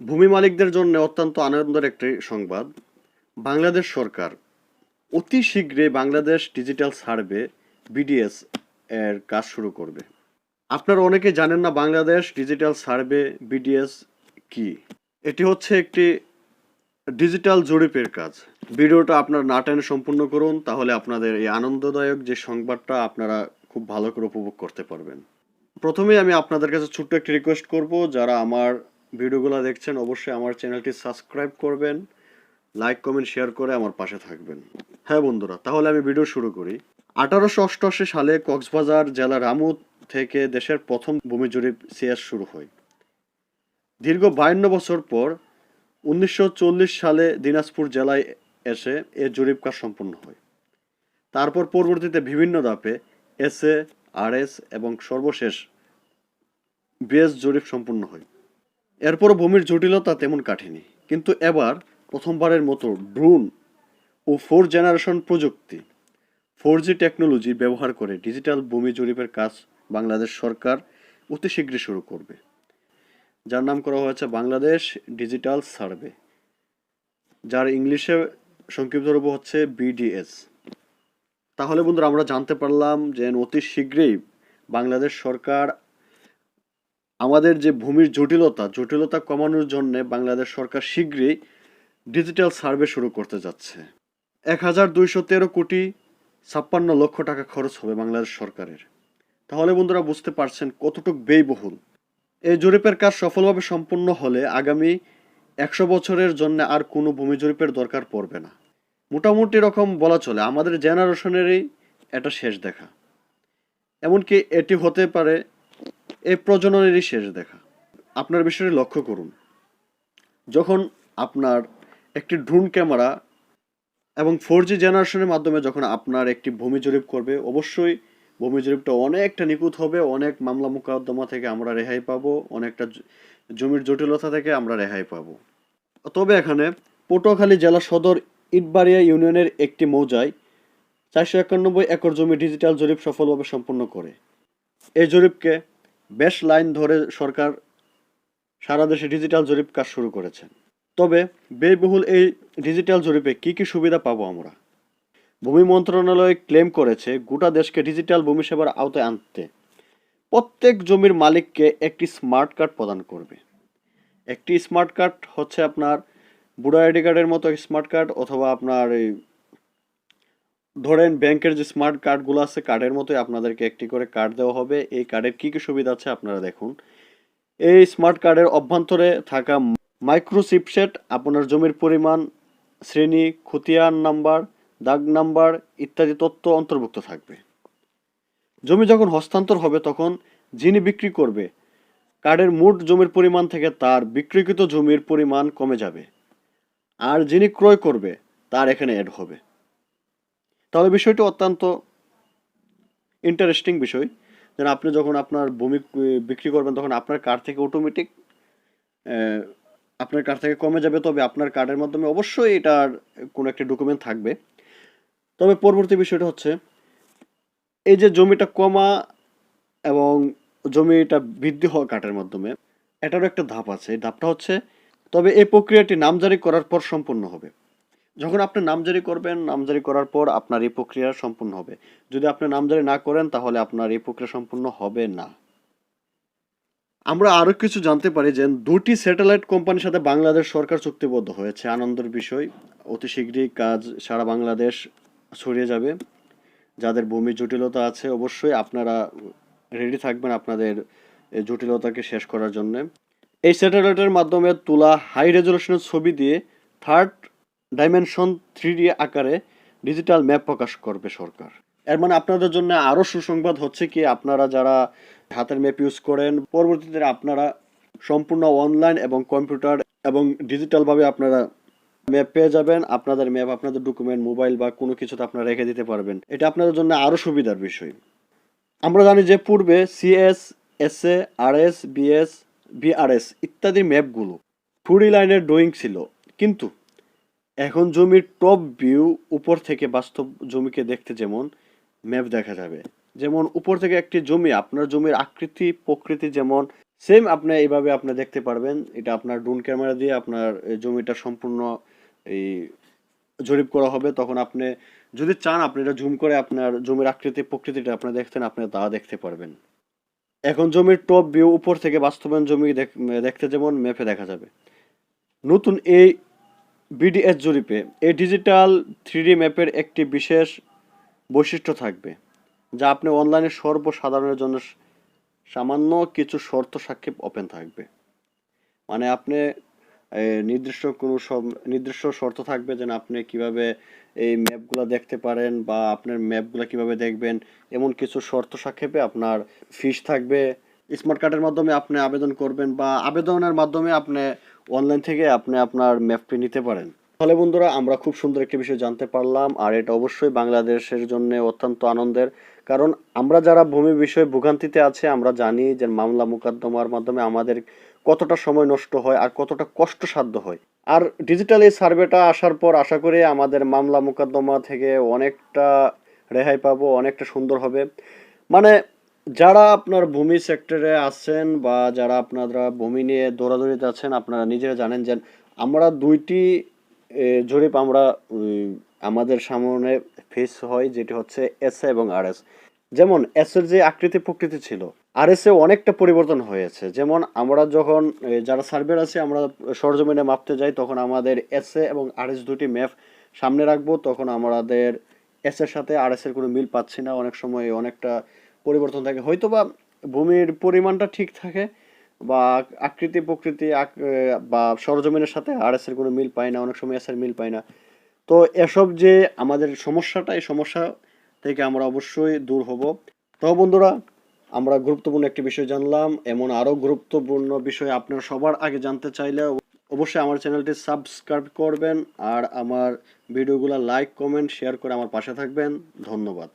ভূমি মালিকদের জন্য অত্যন্ত আনন্দের একটি সংবাদ। বাংলাদেশ সরকার অতি শীঘ্রই বাংলাদেশ ডিজিটাল সার্ভে বিডিএস এর কাজ শুরু করবে। আপনারা অনেকে জানেন না বাংলাদেশ ডিজিটাল সার্ভে বিডিএস কি। এটি হচ্ছে একটি ডিজিটাল জরিপের কাজ। ভিডিওটা আপনার না টেনে সম্পূর্ণ করুন, তাহলে আপনাদের এই আনন্দদায়ক যে সংবাদটা আপনারা খুব ভালো করে উপভোগ করতে পারবেন। প্রথমেই আমি আপনাদের কাছে ছোট্ট একটি রিকোয়েস্ট করব, যারা আমার ভিডিওগুলো দেখছেন অবশ্যই আমার চ্যানেলটি সাবস্ক্রাইব করবেন, লাইক কমেন্ট শেয়ার করে আমার পাশে থাকবেন। হ্যাঁ বন্ধুরা, তাহলে আমি ভিডিও শুরু করি। 1888 সালে কক্সবাজার জেলার রামু থেকে দেশের প্রথম ভূমি জরিপ সিএস শুরু হয়। দীর্ঘ 52 বছর পর 1940 সালে দিনাজপুর জেলায় এসে এ জরিপ কাজ সম্পন্ন হয়। তারপর পরবর্তীতে বিভিন্ন ধাপে এসএ, আরএস এবং সর্বশেষ বিএস জরিপ সম্পন্ন হয়। এরপরও ভূমির জটিলতা তেমন কাটেনি, কিন্তু এবার প্রথমবারের মতো ড্রোন ও 4 জেনারেশন প্রযুক্তি 4G টেকনোলজি ব্যবহার করে ডিজিটাল ভূমি জরিপের কাজ বাংলাদেশ সরকার অতি শীঘ্রই শুরু করবে, যার নাম করা হয়েছে বাংলাদেশ ডিজিটাল সার্ভে, যার ইংলিশে সংক্ষিপ্ত রূপ হচ্ছে বিডিএস। তাহলে বন্ধুরা আমরা জানতে পারলাম যে অতি শীঘ্রই বাংলাদেশ সরকার আমাদের যে ভূমির জটিলতা কমানোর জন্য বাংলাদেশ সরকার শীঘ্রই ডিজিটাল সার্ভে শুরু করতে যাচ্ছে। 1213 কোটি 56 লক্ষ টাকা খরচ হবে বাংলাদেশ সরকারের। তাহলে বন্ধুরা বুঝতে পারছেন কতটুকু ব্যয়বহুল। এই জরিপের কাজ সফলভাবে সম্পন্ন হলে আগামী 100 বছরের জন্য আর কোনো ভূমি জরিপের দরকার পড়বে না। মোটামুটি রকম বলা চলে আমাদের জেনারেশনেরই এটা শেষ দেখা, এমনকি এটি হতে পারে এই প্রজননেরই শেষ দেখা। আপনার বিষয়টি লক্ষ্য করুন, যখন আপনার একটি ড্রোন ক্যামেরা এবং 4G জেনারেশনের মাধ্যমে যখন আপনার একটি ভূমি জরিপ করবে, অবশ্যই ভূমি জরিপটা অনেকটা নিখুঁত হবে, অনেক মামলা মোকদ্দমা থেকে আমরা রেহাই পাবো, অনেকটা জমির জটিলতা থেকে আমরা রেহাই পাবো। তবে এখানে পটুয়াখালী জেলা সদর ইটবাড়িয়া ইউনিয়নের একটি মৌজায় 491 একর জমি ডিজিটাল জরিপ সফলভাবে সম্পন্ন করে। এই জরিপকে বেশ লাইন ধরে সরকার সারা দেশে ডিজিটাল জরিপ কাজ শুরু করেছে। তবে ব্যয়বহুল এই ডিজিটাল জরিপে কি কি সুবিধা পাবো আমরা? ভূমি মন্ত্রণালয় ক্লেম করেছে গোটা দেশকে ডিজিটাল ভূমি সেবার আওতায় আনতে প্রত্যেক জমির মালিককে একটি স্মার্ট কার্ড প্রদান করবে। একটি স্মার্ট কার্ড হচ্ছে আপনার ভোটার আইডি কার্ডের মতো স্মার্ট কার্ড, অথবা আপনার এই ধরেন ব্যাংকের যে স্মার্ট কার্ডগুলো আছে কার্ডের মতোই আপনাদেরকে একটি করে কার্ড দেওয়া হবে। এই কার্ডের কি কি সুবিধা আছে আপনারা দেখুন। এই স্মার্ট কার্ডের অভ্যন্তরে থাকা মাইক্রো চিপসেট আপনার জমির পরিমাণ, শ্রেণী, খতিয়ান নাম্বার, দাগ নাম্বার ইত্যাদি তথ্য অন্তর্ভুক্ত থাকবে। জমি যখন হস্তান্তর হবে তখন যিনি বিক্রি করবে কার্ডের মোট জমির পরিমাণ থেকে তার বিক্রিকৃত জমির পরিমাণ কমে যাবে, আর যিনি ক্রয় করবে তার এখানে অ্যাড হবে। তাহলে বিষয়টি অত্যন্ত ইন্টারেস্টিং বিষয়, যেন আপনি যখন আপনার ভূমি বিক্রি করবেন তখন আপনার কার্ড থেকে অটোমেটিক আপনার কার্ড থেকে কমে যাবে। তবে আপনার কার্ডের মাধ্যমে অবশ্যই এটার কোনো একটা ডকুমেন্ট থাকবে। তবে পরবর্তী বিষয়টা হচ্ছে এই যে জমিটা কমা এবং জমিটা বৃদ্ধি হওয়া কার্ডের মাধ্যমে, এটারও একটা ধাপ আছে। এই ধাপটা হচ্ছে, তবে এই প্রক্রিয়াটি নামজারি করার পর সম্পূর্ণ হবে। যখন আপনি নামজারি করবেন, নামজারি করার পর আপনার এই প্রক্রিয়া সম্পূর্ণ হবে। যদি আপনি নামজারি না করেন তাহলে আপনার এই প্রক্রিয়া সম্পূর্ণ হবে না। আমরা আরো কিছু জানতে পারি যে 2টি স্যাটেলাইট কোম্পানির সাথে বাংলাদেশ সরকার চুক্তিবদ্ধ হয়েছে। আনন্দের বিষয়, অতি শীঘ্রই কাজ সারা বাংলাদেশ ছড়িয়ে যাবে। যাদের ভূমি জটিলতা আছে অবশ্যই আপনারা রেডি থাকবেন আপনাদের এই জটিলতাকে শেষ করার জন্য। এই স্যাটেলাইটের মাধ্যমে তোলা হাই রেজলিউশনের ছবি দিয়ে 3rd ডাইমেনশন 3D আকারে ডিজিটাল ম্যাপ প্রকাশ করবে সরকার। এর মানে আপনাদের জন্য আরও সুসংবাদ হচ্ছে কি, আপনারা যারা হাতের ম্যাপ ইউজ করেন পরবর্তীতে আপনারা সম্পূর্ণ অনলাইন এবং কম্পিউটার এবং ডিজিটালভাবে আপনারা ম্যাপ পেয়ে যাবেন। আপনাদের ম্যাপ আপনাদের ডকুমেন্ট, মোবাইল বা কোনো কিছুতে আপনারা রেখে দিতে পারবেন। এটা আপনাদের জন্য আরও সুবিধার বিষয়। আমরা জানি যে পূর্বে CS, SA, RS, BS, BRS ইত্যাদি ম্যাপগুলো 2D লাইনের ড্রয়িং ছিল, কিন্তু এখন জমির টপ ভিউ উপর থেকে বাস্তব জমিকে দেখতে যেমন ম্যাপ দেখা যাবে, যেমন উপর থেকে একটি জমি আপনার জমির আকৃতি প্রকৃতি যেমন সেম আপনি এইভাবে আপনি দেখতে পারবেন। এটা আপনার ড্রোন ক্যামেরা দিয়ে আপনার জমিটা সম্পূর্ণ এই জরিপ করা হবে। তখন আপনি যদি চান আপনি এটা জুম করে আপনার জমির আকৃতি প্রকৃতিটা আপনি দেখতেন, আপনি তা দেখতে পারবেন। এখন জমির টপ ভিউ উপর থেকে বাস্তবায়ন জমি দেখতে যেমন ম্যাপে দেখা যাবে। নতুন এই বিডিএস জরিপে এই ডিজিটাল 3D ম্যাপের একটি বিশেষ বৈশিষ্ট্য থাকবে, যা আপনি অনলাইনে সর্বসাধারণের জন্য সামান্য কিছু শর্ত সাপেক্ষে ওপেন থাকবে। মানে আপনি নির্দিষ্ট শর্ত থাকবে যেন আপনি কিভাবে এই ম্যাপগুলো দেখতে পারেন বা আপনার ম্যাপগুলো কিভাবে দেখবেন, এমন কিছু শর্ত সাপেক্ষে আপনার ফিস থাকবে। স্মার্ট কার্ডের মাধ্যমে আপনি আবেদন করবেন বা আবেদনের মাধ্যমে আপনি অনলাইন থেকে আপনি আপনার ম্যাপটি নিতে পারেন। তাহলে বন্ধুরা আমরা খুব সুন্দর একটি বিষয় জানতে পারলাম, আর এটা অবশ্যই বাংলাদেশের জন্য অত্যন্ত আনন্দের। কারণ আমরা যারা ভূমি বিষয়ে ভোগান্তিতে আছে আমরা জানি যে মামলা মোকদ্দমার মাধ্যমে আমাদের কতটা সময় নষ্ট হয় আর কতটা কষ্টসাধ্য হয়। আর ডিজিটাল এই সার্ভেটা আসার পর আশা করি আমাদের মামলা মোকদ্দমা থেকে অনেকটা রেহাই পাবো, অনেকটা সুন্দর হবে। মানে যারা আপনার ভূমি সেক্টরে আছেন বা যারা আপনারা ভূমি নিয়ে দৌড়াদৌড়িতে আছেন আপনারা নিজেরা জানেন যে আমরা দুইটি জরিপ আমরা আমাদের সামনে ফেস হয়, যেটি হচ্ছে এস এবং আর এস। যেমন এস এর যে আকৃতি প্রকৃতি ছিল, আর এস এ অনেকটা পরিবর্তন হয়েছে। যেমন আমরা যখন যারা সার্ভের আছে আমরা সরজমিনে মাপতে যাই তখন আমাদের এস এ এবং আর এস দুটি ম্যাপ সামনে রাখবো, তখন আমাদের এস এর সাথে আর এস এর কোনো মিল পাচ্ছি না, অনেক সময় অনেকটা পরিবর্তন থাকে। হয়তো বা ভূমির পরিমাণটা ঠিক থাকে বা আকৃতি প্রকৃতি বা সরজমিনের সাথে আর এস এর কোনো মিল পায় না, অনেক সময় এস এর মিল পায় না। তো এসব যে আমাদের সমস্যাটা, এই সমস্যা থেকে আমরা অবশ্যই দূর হব। তো বন্ধুরা আমরা গুরুত্বপূর্ণ একটি বিষয় জানলাম, এমন আরও গুরুত্বপূর্ণ বিষয় আপনারা সবার আগে জানতে চাইলে অবশ্যই আমার চ্যানেলটি সাবস্ক্রাইব করবেন আর আমার ভিডিওগুলো লাইক কমেন্ট শেয়ার করে আমার পাশে থাকবেন। ধন্যবাদ।